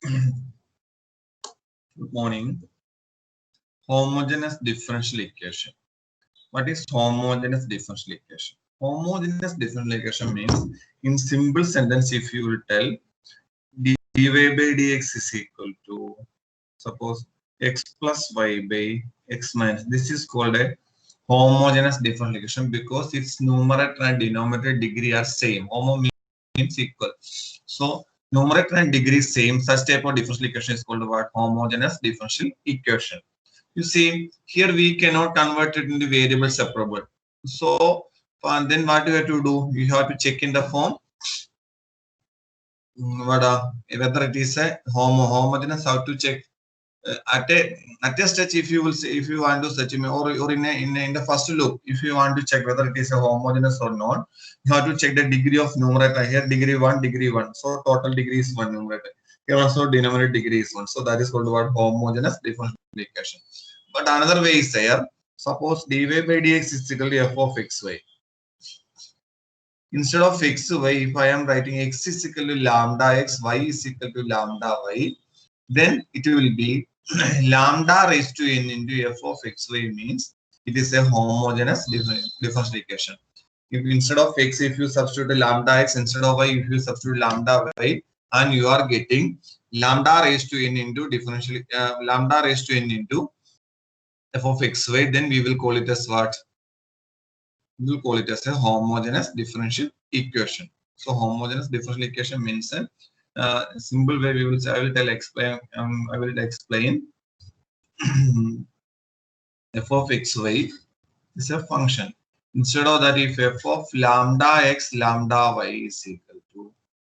Good morning. Homogeneous differential equation. What is homogeneous differential equation? Homogeneous differential equation means, in simple sentence, if you will tell dy by dx is equal to, suppose, x plus y by x minus. This is called a homogeneous differential equation because its numerator and denominator degree are same. Homo means equal. So numerator and degree is same. Such type of differential equation is called what? Homogeneous differential equation. You see, here we cannot convert it into variable separable. So then what you have to do? You have to check in the form whether it is a homogeneous. How to check? At a stage, if you will say, if you want to search or in the first loop, if you want to check whether it is a homogeneous or not, you have to check the degree of numerator. Here degree 1, so total degree is 1 numerator. Here also denominator degree is 1, so that is called what? Homogeneous differential equation. But another way is there. Suppose dy by dx is equal to f of xy. Instead of xy, if I am writing x is equal to lambda x, y is equal to lambda y, then it will be lambda raised to n into f of xy means it is a homogeneous differential equation. If instead of x, if you substitute lambda x, instead of y, if you substitute lambda y, and you are getting lambda raised to n into lambda raised to n into f of xy, then we will call it as what? We will call it as a homogeneous differential equation. So homogeneous differential equation means a simple way we will say, I will explain f of xy is a function. Instead of that, if f of lambda x lambda y is equal to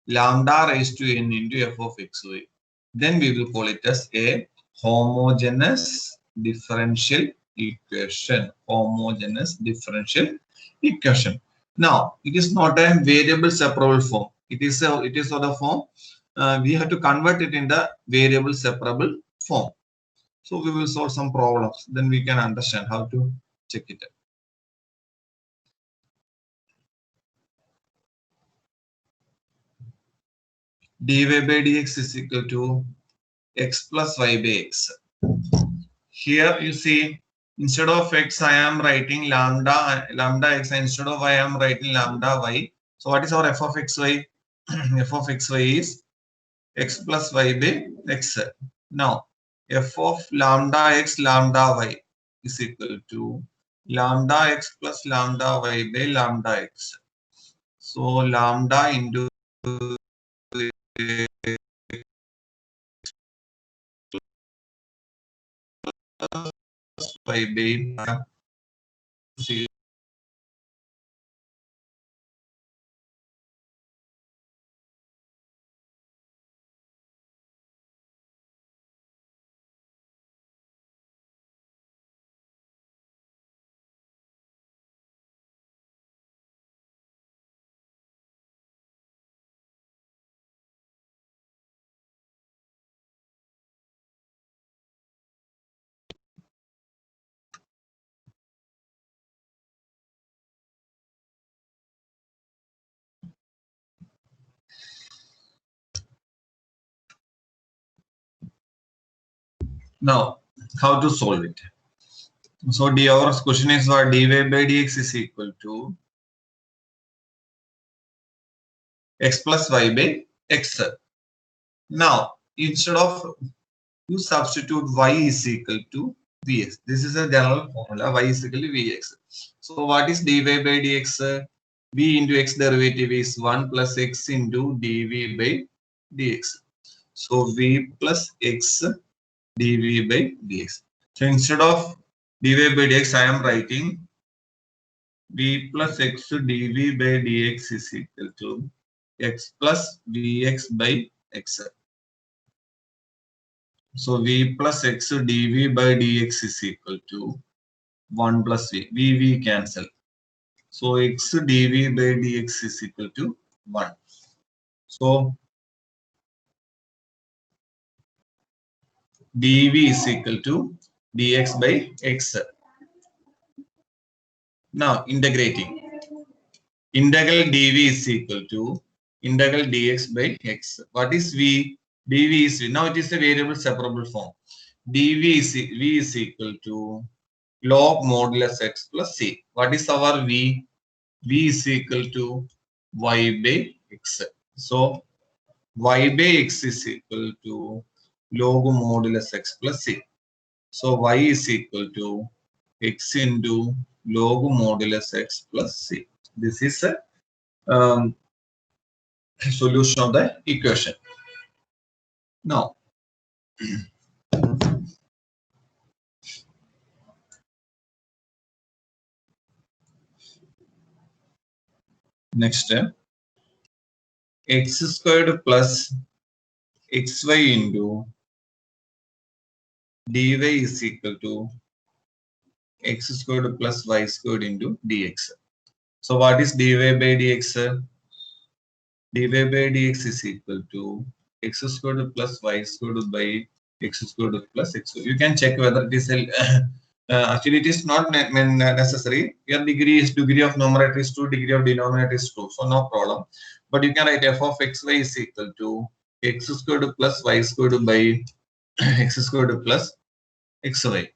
lambda raised to n into f of xy, then we will call it as a homogeneous differential equation. Homogeneous differential equation. Now, it is not a variable separable form. It is of the form. We have to convert it in the variable separable form. So we will solve some problems. Then we can understand how to check it out. dy by dx is equal to x plus y by x. Here you see, instead of x, I am writing lambda x. Instead of y, I am writing lambda y. So what is our f of xy? F of xy is x plus y by x. Now, f of lambda x lambda y is equal to lambda x plus lambda y by lambda x. So lambda into y by now how to solve it? So our question is what? Dy by dx is equal to x plus y by x. Now, instead of you substitute y is equal to vx. This is a general formula. Y is equal to vx. So what is dy by dx? V into x derivative is 1 plus x into dv by dx. So v plus x dv by dx. So instead of dy by dx, I am writing v plus x dv by dx is equal to x plus vx by x. So v plus x dv by dx is equal to 1 plus v. V cancel. So x dv by dx is equal to 1. So dv is equal to dx by x. Now integrating. Integral dv is equal to integral dx by x. What is v? dv is v. Now it is a variable separable form. dv is v is equal to log modulus x plus c. What is our v? V is equal to y by x. So y by x is equal to log modulus x plus c. So y is equal to x into log modulus x plus c. This is a solution of the equation. Now, next step, x squared plus xy into dy is equal to x squared plus y squared into dx. So what is dy by dx? dy by dx is equal to x squared plus y squared by x squared plus x. You can check whether it is a actually it is not necessary. Your degree of numerator is 2, degree of denominator is 2, so no problem. But you can write f of xy is equal to x squared plus y squared by x squared plus xy.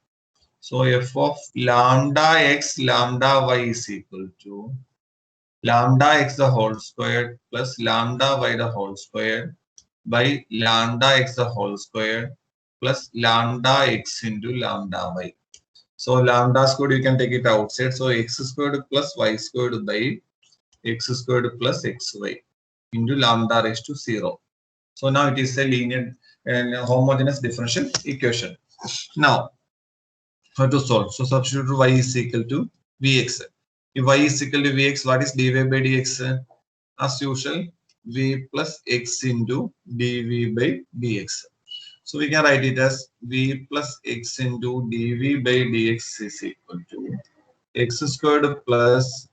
So f of lambda x lambda y is equal to lambda x the whole squared plus lambda y the whole squared by lambda x the whole squared plus lambda x into lambda y. So lambda squared you can take it outside. So x squared plus y squared by x squared plus xy into lambda raised to 0. So now it is a linear and homogeneous differential equation. Now how to solve? So substitute y is equal to vx. If y is equal to vx, what is dy by dx? As usual, v plus x into dv by dx. So we can write it as v plus x into dv by dx is equal to x squared plus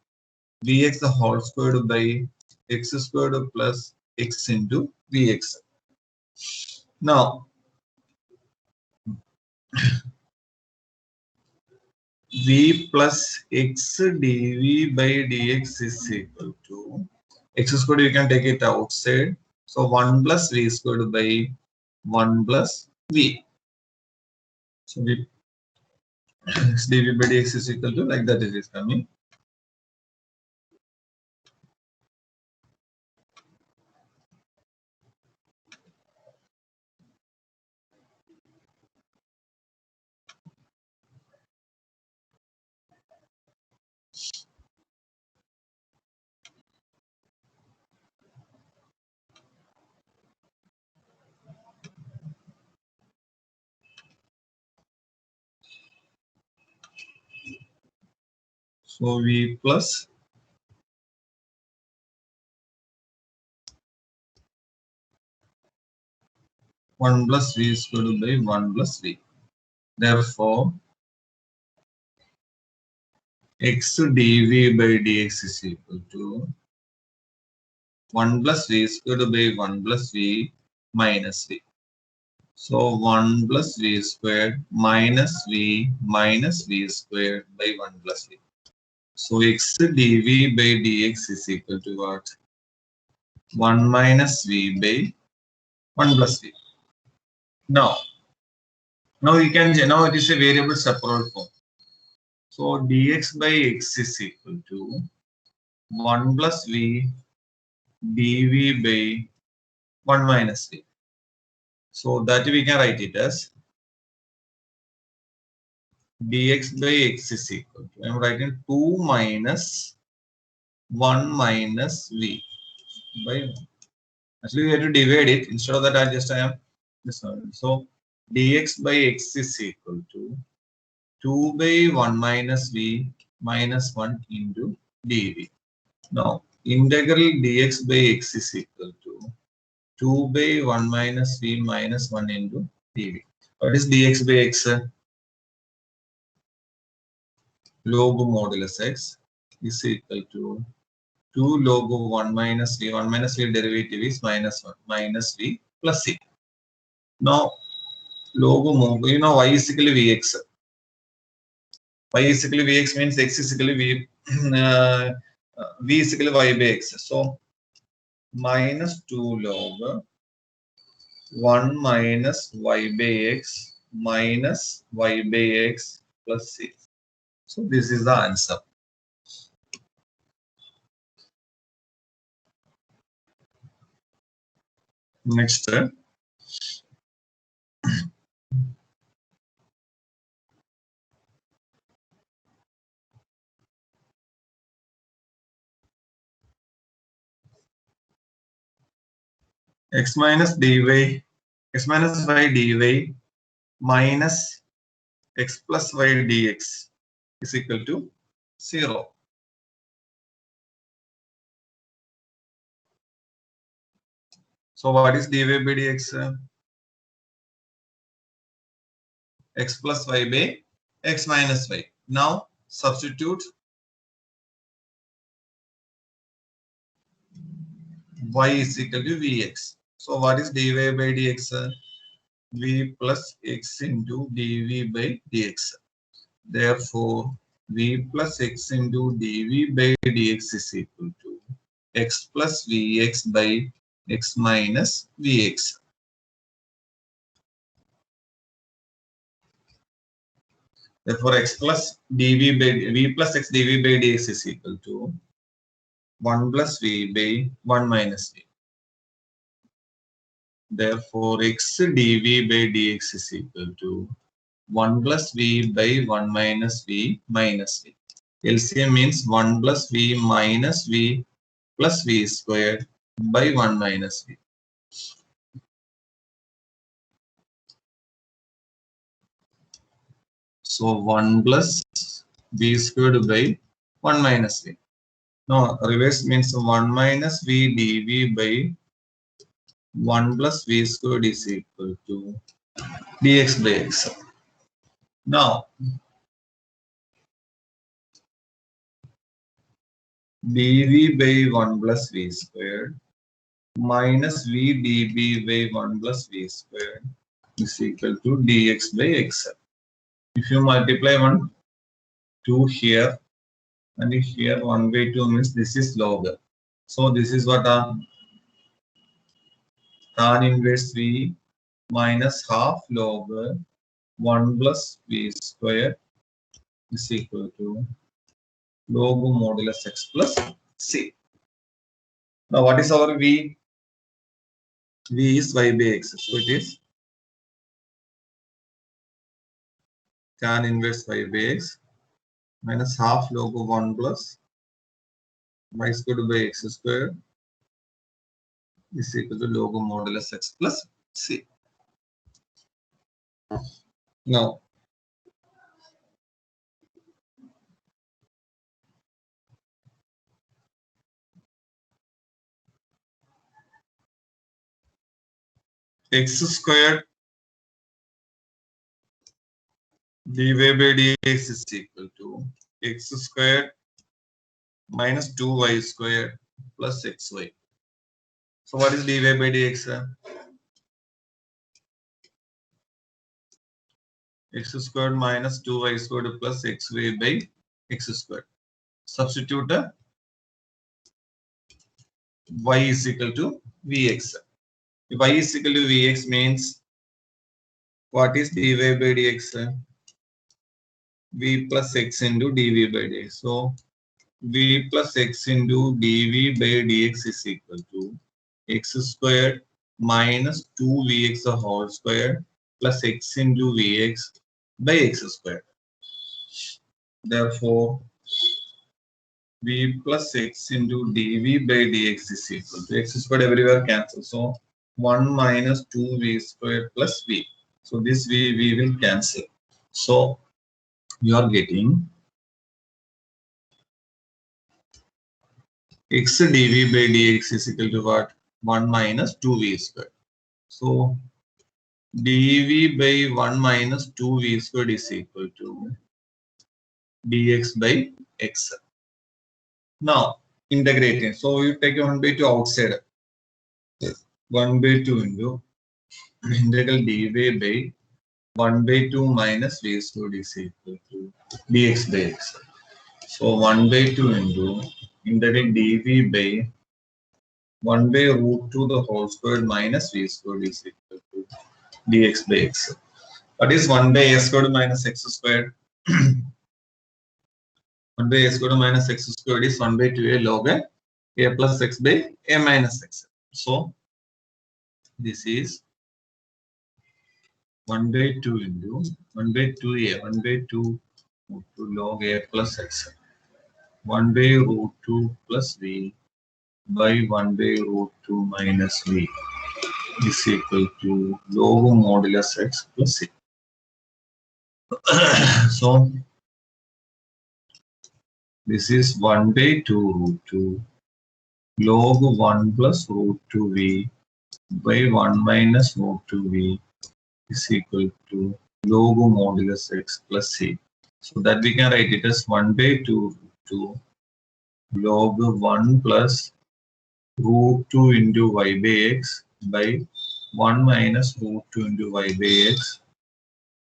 vx the whole squared by x squared plus x into vx. Now, v plus x dv by dx is equal to x squared, you can take it outside. So 1 plus v squared by 1 plus v. So v dv by dx is equal to, like that it is coming. So v plus one plus v squared by 1 plus v. Therefore, x dv by dx is equal to 1 plus v squared by 1 plus v minus v. So 1 plus v squared minus v squared by 1 plus v. So x dv by dx is equal to what? 1 minus v by 1 plus v. Now you can, now it is a variable separable form. So dx by x is equal to 1 plus v dv by 1 minus v. So that we can write it as dx by x is equal to, I am writing 2 minus 1 minus v by 1. Actually, we have to divide it. Instead of that, I am this one. So dx by x is equal to 2 by 1 minus v minus 1 into dv. Now, integral dx by x is equal to 2 by 1 minus v minus 1 into dv. What is dx by x? Log modulus x is equal to 2 log 1 minus v. 1 minus v derivative is minus 1 minus v plus c. Now, log, you know, y is equal to vx. Y is equal to vx means x is equal to v. V is equal to y by x. So minus 2 log 1 minus y by x minus y by x plus c. So this is the answer. Next, x minus dy, x minus y dy minus x plus y dx is equal to 0. So what is dy by dx? X plus y by x minus y. Now substitute y is equal to vx. So what is dy by dx? V plus x into dv by dx. Therefore, v plus x into dv by dx is equal to x plus vx by x minus vx. Therefore, x plus dv by v plus x dv by dx is equal to 1 plus v by 1 minus v. Therefore, x dv by dx is equal to 1 plus v by 1 minus v minus v. LCM means 1 plus v minus v plus v squared by 1 minus v. So 1 plus v squared by 1 minus v. No, reverse means 1 minus v dv by 1 plus v squared is equal to dx by x. Now, dv by 1 plus v squared minus v dv by 1 plus v squared is equal to dx by x. If you multiply 1, 2 here, and here 1 by 2 means this is log. So this is what tan inverse v minus half log 1 plus v square is equal to log modulus x plus c. Now what is our v? V is y by x. So it is tan inverse y by x minus half log of 1 plus y squared by x squared is equal to log modulus x plus c. Now, x squared dy by dx is equal to x squared minus 2y squared plus xy. So what is dy by dx? X squared minus 2y squared plus xy by x squared. Substitute y is equal to vx. If y is equal to vx means what is dy by dx? V plus x into dv by dx. So v plus x into dv by dx is equal to x squared minus 2vx whole square plus x into vx by x squared. Therefore, v plus x into dv by dx is equal to x squared everywhere cancel. So 1 minus 2v squared plus v. So this v will cancel. So you are getting x dv by dx is equal to what? 1 minus 2v squared. So dv by 1 minus 2v squared is equal to dx by x. Now integrating. So you take 1 by 2 outside. 1 by 2 into integral dv by 1 by 2 minus v squared is equal to dx by x. So 1 by 2 into integral dv by 1 by root 2 the whole squared minus v squared is equal to dx by x. What is 1 by a squared minus x squared? 1 by a squared minus x squared is 1 by 2a log a plus x by a minus x. So this is 1 by 2 into 1 by 2a, 1 by 2 log a plus x. 1 by root 2 plus v by 1 by root 2 minus v is equal to log modulus x plus c. So this is 1 by 2 root 2 log 1 plus root 2v by 1 minus root 2v is equal to log modulus x plus c. So that we can write it as 1 by 2 root 2 log 1 plus root 2 into y by x by 1 minus root 2 into y by x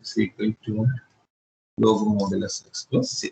is equal to log modulus x plus c.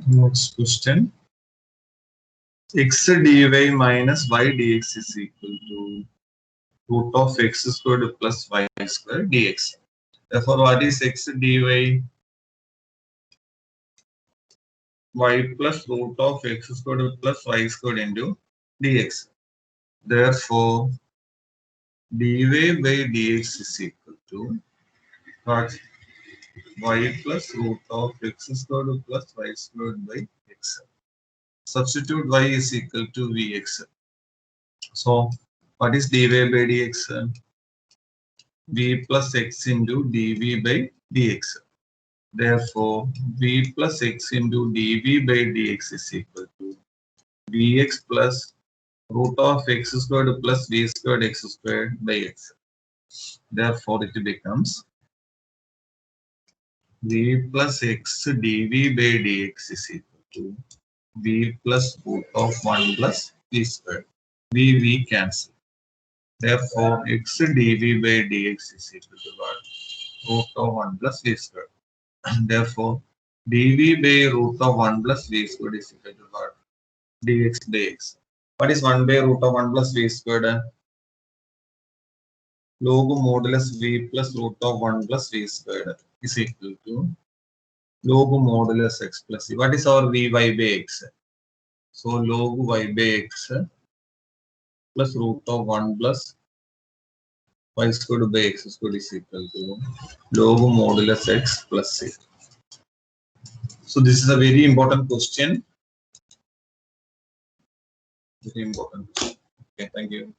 Next question. X dy minus y dx is equal to root of x squared plus y squared dx. Therefore, what is x dy? Y plus root of x squared plus y squared into dx. Therefore, dy by dx is equal to what? Y plus root of x squared plus y squared by x. Substitute y is equal to vx. So, what is dy by dx? V plus x into dv by dx. Therefore, v plus x into dv by dx is equal to vx plus root of x squared plus v squared x squared by x. Therefore, it becomes v plus x dv by dx is equal to v plus root of 1 plus v squared. V cancel. Therefore, x dv by dx is equal to what? Root of 1 plus v squared. Therefore, dv by root of 1 plus v squared is equal to what? Dx by x. What is 1 by root of 1 plus v squared? Log modulus v plus root of 1 plus v squared is equal to log modulus x plus c. What is our v y by x? So log y by x plus root of 1 plus y squared by x squared is equal to log modulus x plus c. So this is a very important question. Very important. Okay, thank you.